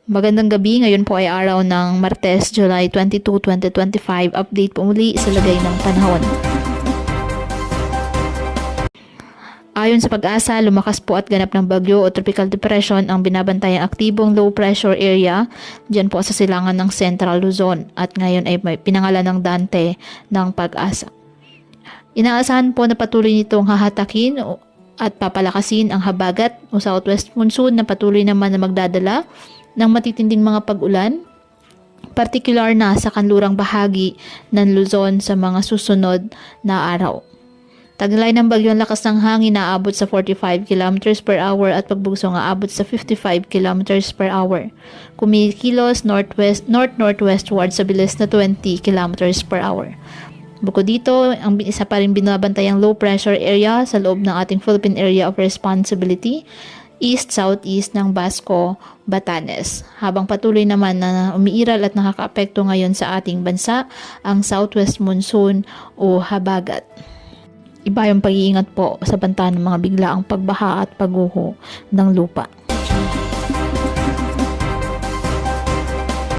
Magandang gabi, ngayon po ay araw ng Martes, July 22, 2025. Update po muli sa lagay ng panahon. Ayon sa pag-asa, lumakas po at ganap ng bagyo o tropical depression ang binabantayang aktibong low pressure area dyan po sa silangan ng Central Luzon at ngayon ay may pinangalan ng Dante ng pag-asa. Inaasahan po na patuloy nitong hahatakin at papalakasin ang habagat o southwest monsoon na patuloy naman na magdadala ng matitinding mga pag-ulan, partikular na sa kanlurang bahagi ng Luzon sa mga susunod na araw. Taglay ng bagyo ang lakas ng hangin na aabot sa 45 km per hour at pagbugso nga aabot sa 55 km per hour. Kumikilos north-northwestward sa bilis na 20 km per hour. Bukod dito, ang isa pa rin binabantayang low pressure area sa loob ng ating Philippine Area of Responsibility, east-southeast ng Basco, Batanes. Habang patuloy naman na umiiral at nakakaapekto ngayon sa ating bansa ang southwest monsoon o habagat. Iba yung pag-iingat po sa banta ng mga biglaang pagbaha at pagguho ng lupa.